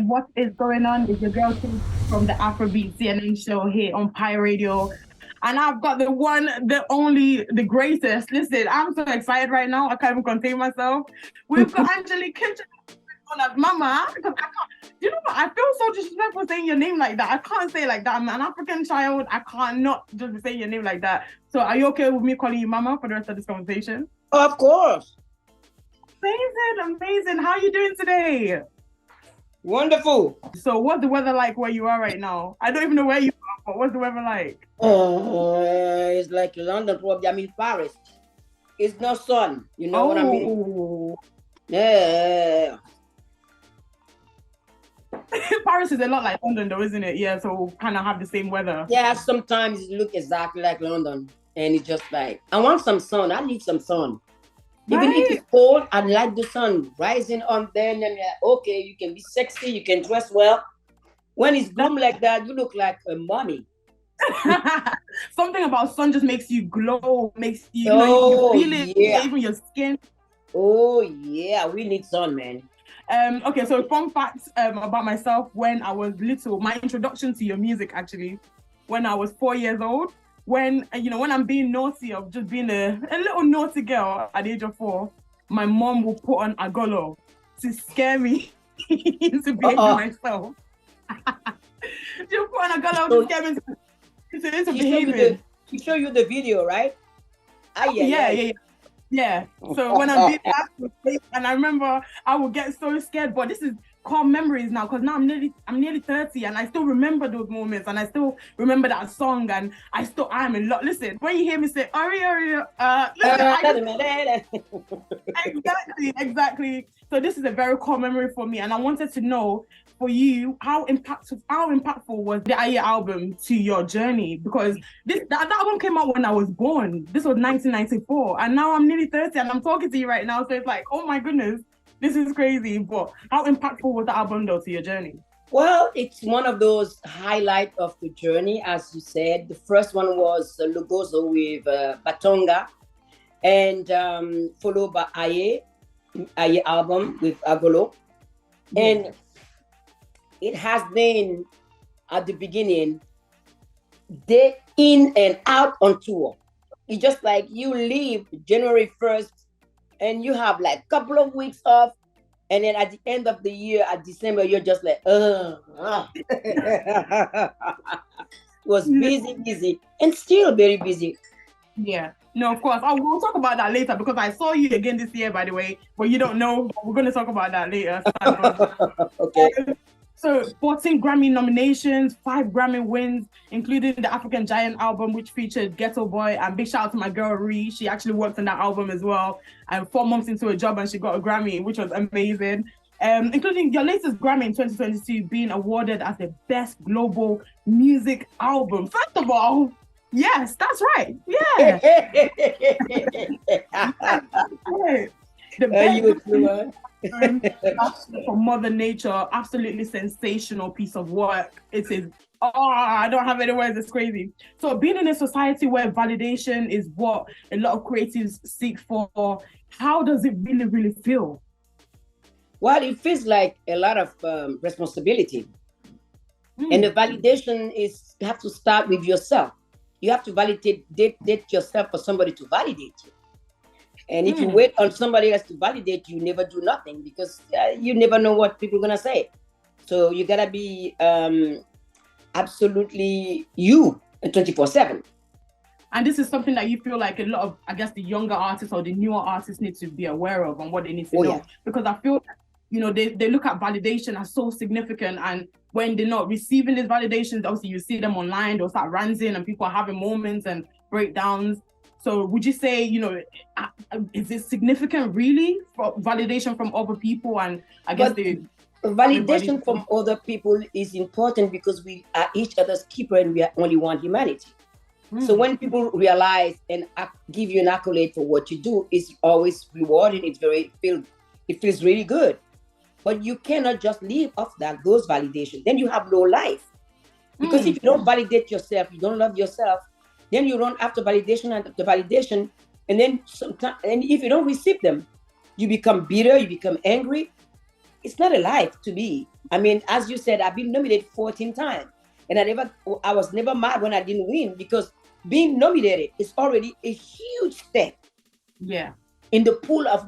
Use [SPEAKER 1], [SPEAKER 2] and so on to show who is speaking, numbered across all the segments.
[SPEAKER 1] what is going on? It's your girl Kim from the Afrobeat CNN show here on Pi Radio. And I've got the one, the only, the greatest. Listen, I'm so excited right now. I can't even contain myself. We've got Angelique Kidjo on as Mama. Because I can't, you know what? I feel so disrespectful saying your name like that. I can't say it like that. I'm an African child. I can't not just say your name like that. So are you okay with me calling you Mama for the rest of this conversation?
[SPEAKER 2] Of course.
[SPEAKER 1] Amazing. How are you doing today?
[SPEAKER 2] Wonderful.
[SPEAKER 1] So what's the weather like where you are right now? I don't even know where you are, but what's the weather like?
[SPEAKER 2] It's like London, probably. I'm in Paris. It's no sun. You know what I mean? Yeah.
[SPEAKER 1] Paris is a lot like London though, isn't it? Yeah, so kind of have the same weather.
[SPEAKER 2] Yeah, sometimes it looks exactly like London. And it's just like, I want some sun. I need some sun. Even if it's cold, I like the sun rising on then, and okay, you can be sexy, you can dress well. When it's gloom like that, you look like a mummy.
[SPEAKER 1] Something about sun just makes you glow, makes you, you feel it, even your skin.
[SPEAKER 2] Oh yeah, we need sun, man.
[SPEAKER 1] Okay, so fun facts about myself. When I was little, my introduction to your music actually, when I was 4 years old. When I'm being naughty, of just being a little naughty girl at the age of 4, my mom will put on agolo to scare me into behaving myself. She'll put on agolo to scare me into behaving.
[SPEAKER 2] She show you the video, right?
[SPEAKER 1] Yeah. So when I'm being asked, and I remember I would get so scared, but this is core memories now, because now I'm nearly 30 and I still remember those moments, and I still remember that song, and I'm in love. Listen, when you hear me say exactly. So this is a very core memory for me, and I wanted to know for you how impactful was the Aye album to your journey, because that album came out when I was born. This was 1994, and now I'm nearly 30 and I'm talking to you right now, so it's like, oh my goodness, this is crazy. But how impactful was the album though to your journey?
[SPEAKER 2] Well, it's one of those highlights of the journey, as you said. The first one was Lugozo with Batonga, and followed by Aye album with Agolo. And it has been, at the beginning, day in and out on tour. It's just like you leave January 1st and you have like a couple of weeks off. And then at the end of the year, at December, you're just like, was busy, and still very busy.
[SPEAKER 1] Yeah. No, of course. We'll talk about that later, because I saw you again this year, by the way. But you don't know. We're going to talk about that later.
[SPEAKER 2] Okay.
[SPEAKER 1] So 14 Grammy nominations, 5 Grammy wins, including the African Giant album, which featured Ghetto Boy. And big shout out to my girl, Ree. She actually worked on that album as well. And 4 months into a job, and she got a Grammy, which was amazing. Including your latest Grammy in 2022 being awarded as the best global music album. First of all, yes, that's right. Yeah. The best from Mother Nature, absolutely sensational piece of work. It is, I don't have any words, it's crazy. So being in a society where validation is what a lot of creatives seek for, how does it really feel?
[SPEAKER 2] Well, it feels like a lot of responsibility. And the validation is, you have to start with yourself. You have to validate yourself for somebody to validate you. And if you wait on somebody else to validate you, never do nothing, because you never know what people are going to say. So you got to be absolutely you 24/7.
[SPEAKER 1] And this is something that you feel like a lot of, I guess, the younger artists or the newer artists need to be aware of, and what they need to know. Yeah. Because I feel, they look at validation as so significant, and when they're not receiving these validations, obviously you see them online, they'll start ranting and people are having moments and breakdowns. So would you say, is it significant really for validation from other people? And I guess
[SPEAKER 2] validation from other people is important, because we are each other's keeper and we are only one humanity. So when people realize and give you an accolade for what you do, it's always rewarding. It feels really good. But you cannot just live off those validations. Then you have no life. Because if you don't validate yourself, you don't love yourself, then you run after validation and the validation, and then sometimes, and if you don't receive them, you become bitter, you become angry. It's not a life to be. I mean, as you said, I've been nominated 14 times. And I was never mad when I didn't win, because being nominated is already a huge step.
[SPEAKER 1] Yeah.
[SPEAKER 2] In the pool of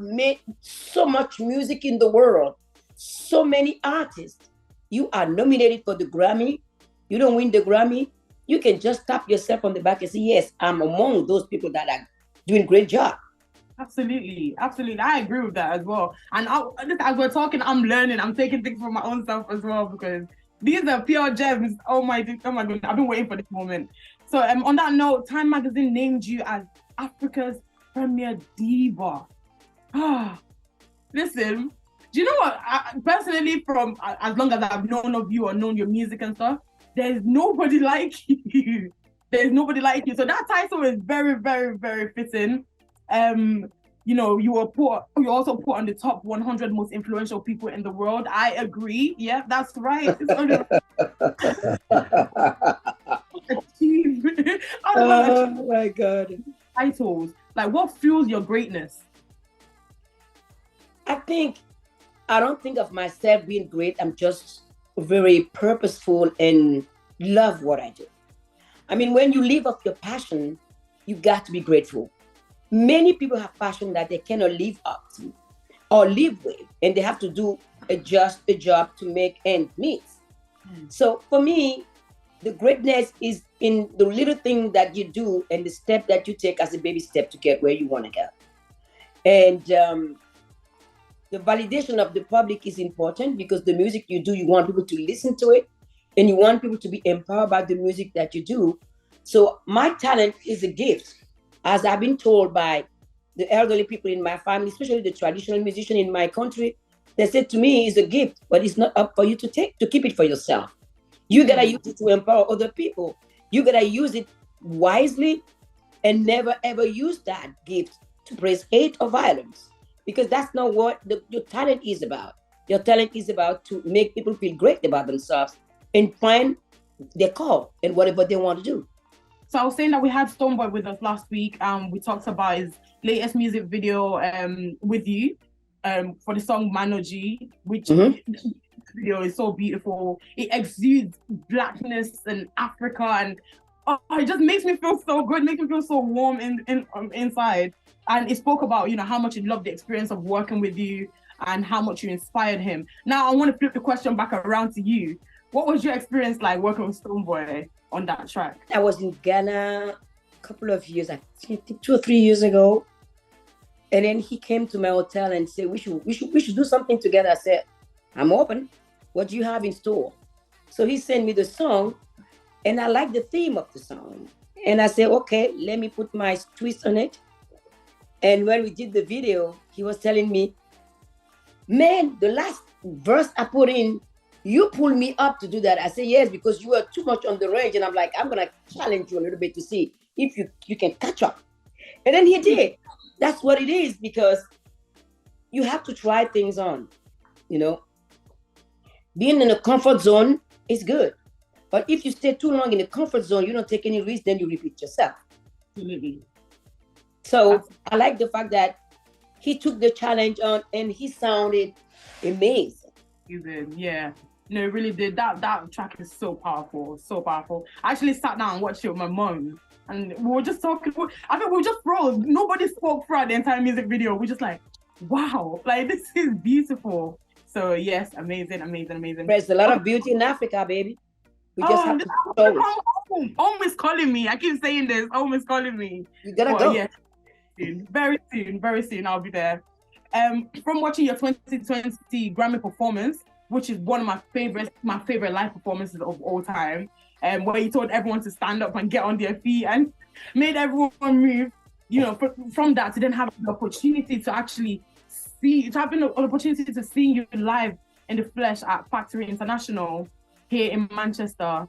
[SPEAKER 2] so much music in the world, so many artists. You are nominated for the Grammy. You don't win the Grammy. You can just tap yourself on the back and say, yes, I'm among those people that are doing a great job.
[SPEAKER 1] Absolutely. Absolutely. I agree with that as well. And as we're talking, I'm learning. I'm taking things for my own self as well, because these are pure gems. Oh my goodness. I've been waiting for this moment. So on that note, Time Magazine named you as Africa's premier diva. Listen, do you know what? Personally, from as long as I've known of you or known your music and stuff, there's nobody like you. There's nobody like you. So that title is very, very, very fitting. You know, you also put on the top 100 most influential people in the world. I agree. Yeah, that's right.
[SPEAKER 2] Oh my God.
[SPEAKER 1] Titles. Like, what fuels your greatness?
[SPEAKER 2] I don't think of myself being great. I'm just very purposeful and love what I do. I mean, when you live off your passion, you got to be grateful. Many people have passion that they cannot live up to or live with, and they have to do just a job to make ends meet. So for me, the greatness is in the little thing that you do and the step that you take as a baby step to get where you want to go. And the validation of the public is important, because the music you do, you want people to listen to it, and you want people to be empowered by the music that you do. So my talent is a gift, as I've been told by the elderly people in my family, especially the traditional musician in my country. They said to me, it's a gift, but it's not up for you to keep it for yourself. You gotta use it to empower other people. You gotta use it wisely, and never ever use that gift to praise hate or violence, because that's not what your talent is about. Your talent is about to make people feel great about themselves and find their call and whatever they want to do.
[SPEAKER 1] So I was saying that we had Stonebwoy with us last week. We talked about his latest music video with you for the song Manoji, which video is so beautiful. It exudes blackness and Africa, and it just makes me feel so good, makes me feel so warm inside. And it spoke about, you know, how much he loved the experience of working with you and how much you inspired him. Now I want to flip the question back around to you. What was your experience like working with Stonebwoy on that track?
[SPEAKER 2] I was in Ghana a couple of years, I think 2 or 3 years ago. And then he came to my hotel and said, we should do something together. I said, I'm open. What do you have in store? So he sent me the song, and I liked the theme of the song. And I said, okay, let me put my twist on it. And when we did the video, he was telling me, man, the last verse I put in, you pulled me up to do that. I said, yes, because you were too much on the range. And I'm like, I'm going to challenge you a little bit to see if you can catch up. And then he did. That's what it is, because you have to try things on, you know. Being in a comfort zone is good. But if you stay too long in the comfort zone, you don't take any risk, then you repeat yourself.
[SPEAKER 1] Absolutely.
[SPEAKER 2] So I like the fact that he took the challenge on and he sounded amazing.
[SPEAKER 1] You did, yeah. No, it really did. That track is so powerful, so powerful. I actually sat down and watched it with my mom, and we were just talking. I think we were just froze. Nobody spoke throughout the entire music video. We're just like, wow, like this is beautiful. So yes, amazing.
[SPEAKER 2] There's a lot of beauty in Africa, baby. We just have to show it.
[SPEAKER 1] Home is calling me. I keep saying this. Home is calling me.
[SPEAKER 2] You gotta go.
[SPEAKER 1] Yes, very soon I'll be there. From watching your 2020 Grammy performance, which is one of my favorite live performances of all time, where you told everyone to stand up and get on their feet and made everyone move. You know, from that to then have the opportunity to actually having the opportunity to see you live in the flesh at Factory International here in Manchester,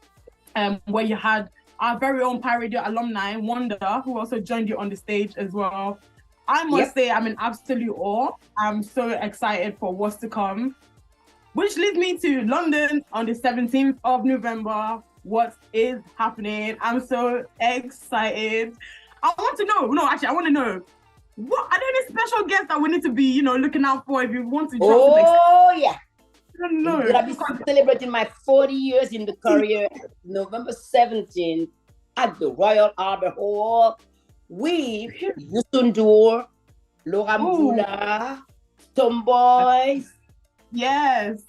[SPEAKER 1] where you had our very own Pirate Radio alumni, Wanda, who also joined you on the stage as well. I must say, I'm in absolute awe. I'm so excited for what's to come, which leads me to London on the 17th of November. What is happening? I'm so excited. I want to know, what are there any special guests that we need to be, looking out for if you want to drop
[SPEAKER 2] Oh, yeah.
[SPEAKER 1] don't
[SPEAKER 2] I'm
[SPEAKER 1] know.
[SPEAKER 2] gonna be celebrating my 40 years in the career, November 17th at the Royal Albert Hall with Yusundur, Laura
[SPEAKER 1] Ooh,
[SPEAKER 2] Mvula, Tomboys,
[SPEAKER 1] yes.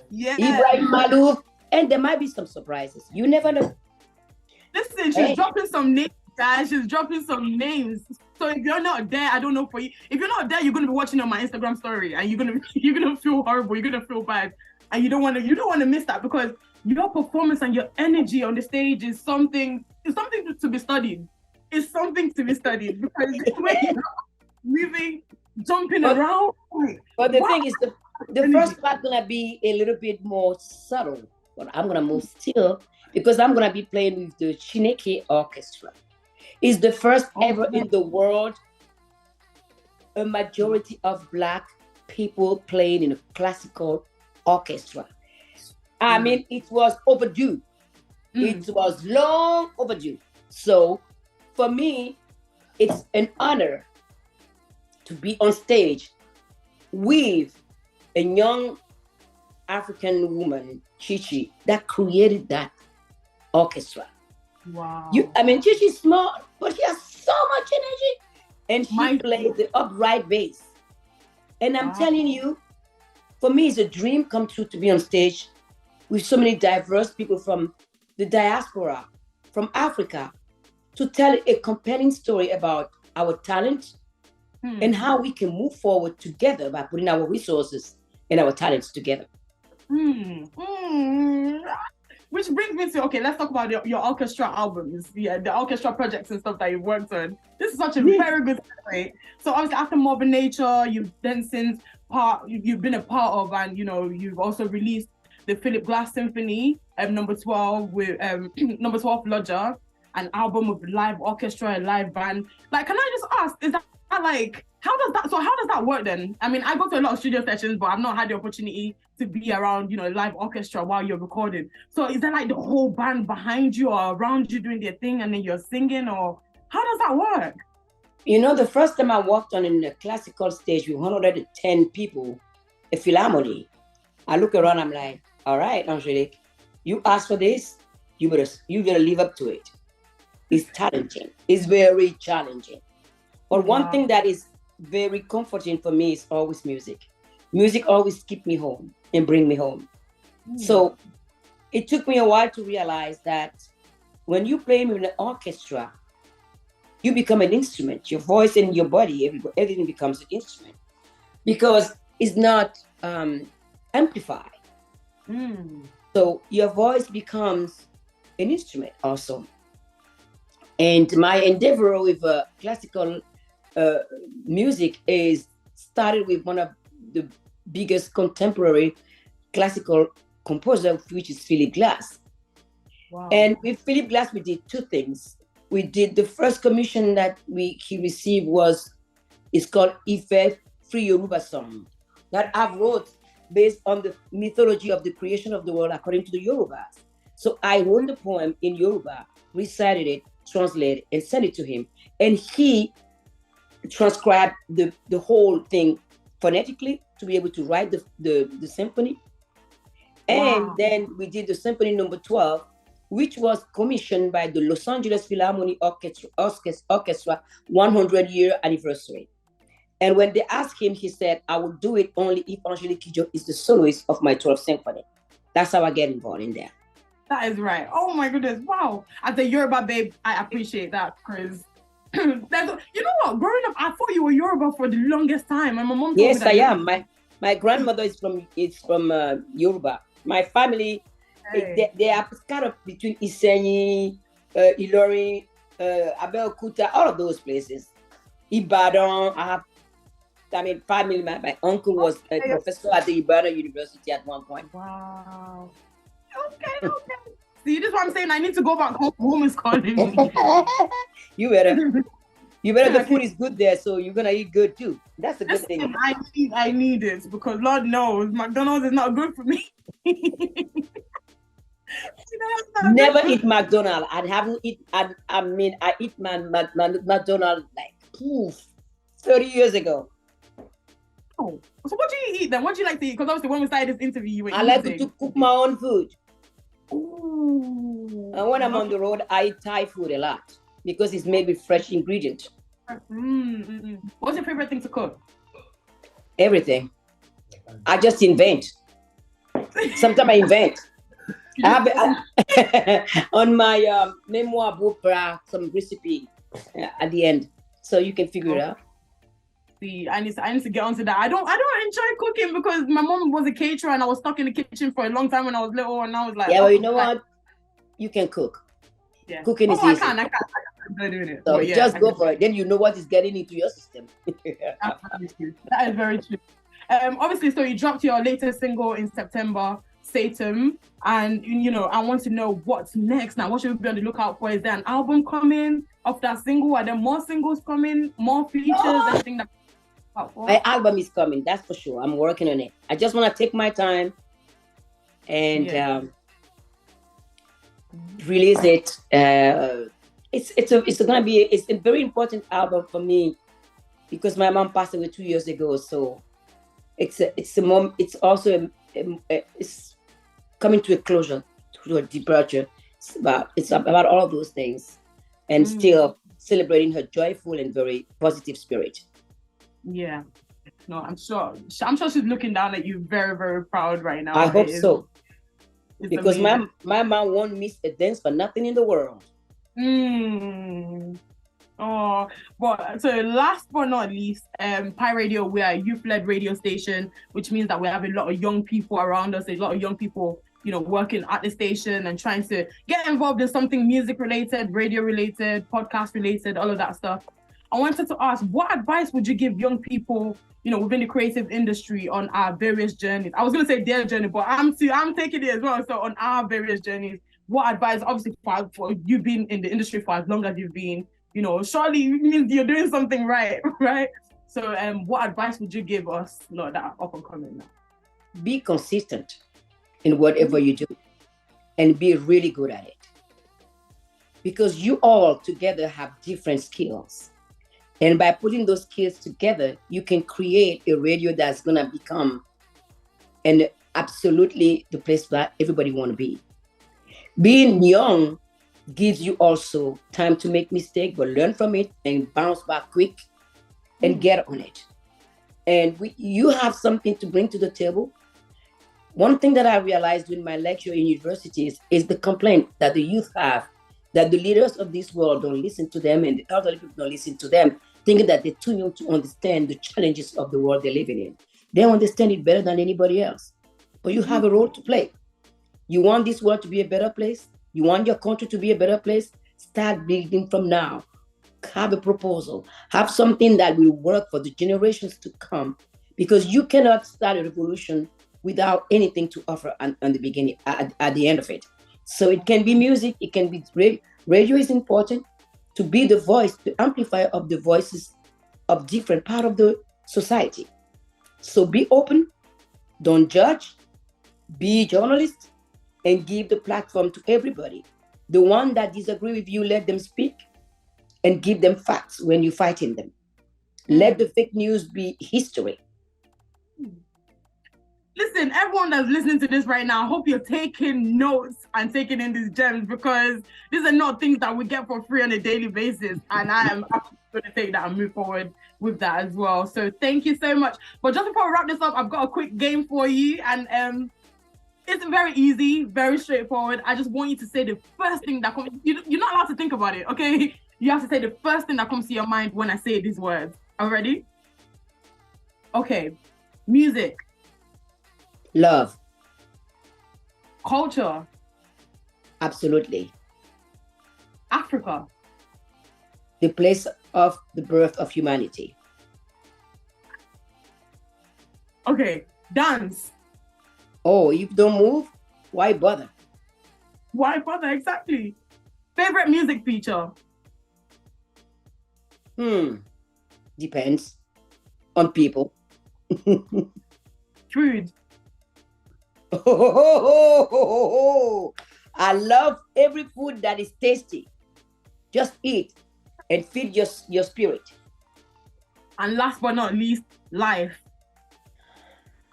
[SPEAKER 1] Yes.
[SPEAKER 2] Ibrahim Malouf, and there might be some surprises. You never know.
[SPEAKER 1] Listen, she's
[SPEAKER 2] Hey.
[SPEAKER 1] dropping some names, guys. She's dropping some names. So if you're not there, I don't know for you. If you're not there, you're gonna be watching on my Instagram story, and you're gonna feel horrible. You're gonna feel bad, and you don't want to miss that, because your performance and your energy on the stage is something. It's something to be studied. It's something to be studied, because the way you're moving, jumping around.
[SPEAKER 2] But the thing is, the first part gonna be a little bit more subtle, but I'm gonna move still because I'm gonna be playing with the Chineke Orchestra. It's the first ever in the world a majority of Black people playing in a classical orchestra. I mean, it was overdue. It was long overdue. So for me, it's an honor to be on stage with a young African woman, Chichi, that created that orchestra.
[SPEAKER 1] Wow.
[SPEAKER 2] I mean, Chichi's small, but she has so much energy. And she plays the upright bass. And I'm telling you, for me, it's a dream come true to be on stage with so many diverse people from the diaspora, from Africa, to tell a compelling story about our talent and how we can move forward together by putting our resources and our talents together.
[SPEAKER 1] Which brings me to, okay, let's talk about your orchestra albums, the orchestra projects and stuff that you've worked on. This is such a very good story. So obviously after Mob in Nature, you've then since you've been a part of, and you've also released the Philip Glass Symphony, number 12 with number 12 Lodger, an album with live orchestra and live band. Like, can I just ask, is that like, how does that work then? I mean, I go to a lot of studio sessions, but I've not had the opportunity to be around, live orchestra while you're recording. So is there like the whole band behind you or around you doing their thing and then you're singing, or how does that work?
[SPEAKER 2] The first time I walked on in a classical stage with 110 people, a philharmony, I look around, I'm like, all right, Angelique, you asked for this, you better live up to it. It's challenging. It's very challenging. But one thing that is very comforting for me is always music. Music always keep me home and bring me home. So it took me a while to realize that when you play with an orchestra, you become an instrument. Your voice and your body, everything becomes an instrument because it's not amplified. So your voice becomes an instrument also. And my endeavor with classical music is started with one of the biggest contemporary classical composer, which is Philip Glass. Wow. And with Philip Glass, we did two things. We did the first commission that he received is called Ife Free Yoruba Song, that I wrote based on the mythology of the creation of the world according to the Yorubas. So I wrote the poem in Yoruba, recited it, translated, and sent it to him. And he transcribed the whole thing phonetically to be able to write the symphony. And then we did the symphony number 12, which was commissioned by the Los Angeles Philharmonic Orchestra 100-year anniversary. And when they asked him, he said, I will do it only if Angelique Kidjo is the soloist of my 12th symphony. That's how I get involved in there.
[SPEAKER 1] That is right. Oh my goodness. Wow. As a Yoruba babe, I appreciate that, because you know what? Growing up, I thought you were Yoruba for the longest time. And my mom told me that.
[SPEAKER 2] Yes, I am. My grandmother is from Yoruba. My family, they are kind of between Isenyi, Ilorin, Abeokuta, all of those places. Ibadan. Family. My uncle was a professor at the Ibadan University at one point.
[SPEAKER 1] Wow. Okay. See, this is what I'm saying. I need to go back home. Home is calling me.
[SPEAKER 2] You better. The food is good there, so you're gonna eat good too. That's a good thing.
[SPEAKER 1] I need it, because Lord knows McDonald's is not good for me.
[SPEAKER 2] Never eat McDonald's. I eat my McDonald's like 30 years ago.
[SPEAKER 1] Oh, so what do you eat then? What do you like to eat? Because obviously when we started this interview, you were
[SPEAKER 2] I like
[SPEAKER 1] eating.
[SPEAKER 2] to cook my own food.
[SPEAKER 1] Ooh.
[SPEAKER 2] And when I'm on the road, I eat Thai food a lot because it's made with fresh ingredients.
[SPEAKER 1] What's your favorite thing to cook?
[SPEAKER 2] Everything. I just invent. Sometimes I invent. I have on my memoir book some recipe at the end, so you can figure it out.
[SPEAKER 1] See, I need to get onto that. I don't enjoy cooking because my mom was a caterer and I was stuck in the kitchen for a long time when I was little, and I was like,
[SPEAKER 2] yeah, well, you know what? You can cook.
[SPEAKER 1] Yeah.
[SPEAKER 2] Cooking is easy.
[SPEAKER 1] I can doing it.
[SPEAKER 2] So just go for it. Then you know what is getting into your system.
[SPEAKER 1] That is very true. Obviously, so you dropped your latest single in September, Satan, and I want to know what's next now. What should we be on the lookout for? Is there an album coming off that single? Are there more singles coming? More features? Anything that?
[SPEAKER 2] My album is coming. That's for sure. I'm working on it. I just want to take my time and release it. It's gonna be a very important album for me because my mom passed away 2 years ago. So it's a mom. It's also it's coming to a closure, to a departure. It's about all those things, and still celebrating her joyful and very positive spirit.
[SPEAKER 1] Yeah, no, I'm sure she's looking down at you very, very proud right now.
[SPEAKER 2] I hope so, because
[SPEAKER 1] amazing.
[SPEAKER 2] my mom won't miss a dance for nothing in the world.
[SPEAKER 1] Oh, but so last but not least, Pi Radio, we are a youth-led radio station, which means that we have a lot of young people around us, a lot of young people, working at the station and trying to get involved in something music-related, radio-related, podcast-related, all of that stuff. I wanted to ask, what advice would you give young people, within the creative industry on our various journeys? I was going to say their journey, but I'm taking it as well. So on our various journeys, what advice, obviously for you being in the industry for as long as you've been, surely it means you're doing something right, right? So what advice would you give us, that are up and coming now?
[SPEAKER 2] Be consistent in whatever you do and be really good at it. Because you all together have different skills. And by putting those skills together, you can create a radio that's going to become absolutely the place that everybody want to be. Being young gives you also time to make mistakes, but learn from it and bounce back quick and get on it. And you have something to bring to the table. One thing that I realized during my lecture in universities is the complaint that the youth have, that the leaders of this world don't listen to them and the elderly people don't listen to them, thinking that they're too young to understand the challenges of the world they're living in. They understand it better than anybody else. But you have a role to play. You want this world to be a better place? You want your country to be a better place? Start building from now. Have a proposal. Have something that will work for the generations to come. Because you cannot start a revolution without anything to offer at the beginning, at the end of it. So it can be music, it can be radio is important to be the voice, the amplifier of the voices of different part of the society. So be open, don't judge, be a journalist, and give the platform to everybody. The one that disagree with you, let them speak and give them facts when you're fighting them. Let the fake news be history.
[SPEAKER 1] Listen, everyone that's listening to this right now, I hope you're taking notes and taking in these gems, because these are not things that we get for free on a daily basis. And I am going to take that and move forward with that as well. So thank you so much. But just before we wrap this up, I've got a quick game for you. And it's very easy, very straightforward. I just want you to say the first thing that comes. You're not allowed to think about it, okay? You have to say the first thing that comes to your mind when I say these words. Are you ready? Okay. Music.
[SPEAKER 2] Love.
[SPEAKER 1] Culture.
[SPEAKER 2] Absolutely.
[SPEAKER 1] Africa.
[SPEAKER 2] The place of the birth of humanity.
[SPEAKER 1] Okay. Dance.
[SPEAKER 2] Oh, if you don't move, why bother?
[SPEAKER 1] Why bother? Exactly. Favorite music feature?
[SPEAKER 2] Depends on people.
[SPEAKER 1] Food.
[SPEAKER 2] I love every food that is tasty. Just eat and feed your spirit.
[SPEAKER 1] And last but not least, life.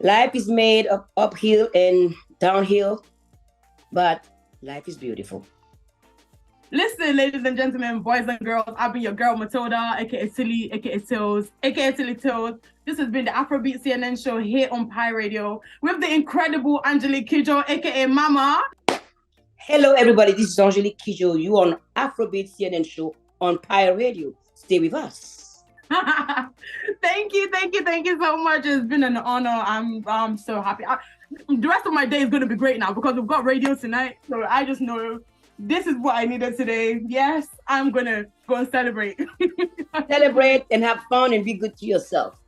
[SPEAKER 2] Life is made of uphill and downhill, but life is beautiful.
[SPEAKER 1] Listen, ladies and gentlemen, boys and girls, I've been your girl Matilda, aka Tilly, aka Tills, aka Tilly Tills. This has been the Afrobeat CNN show here on Pi Radio with the incredible Angelique Kidjo, aka Mama.
[SPEAKER 2] Hello, everybody. This is Angelique Kidjo. You on Afrobeat CNN show on Pi Radio. Stay with us.
[SPEAKER 1] Thank you so much. It's been an honor. I'm so happy. The rest of my day is going to be great now because we've got radio tonight. So I just know this is what I needed today. Yes, I'm going to go and celebrate.
[SPEAKER 2] Celebrate and have fun and be good to yourself.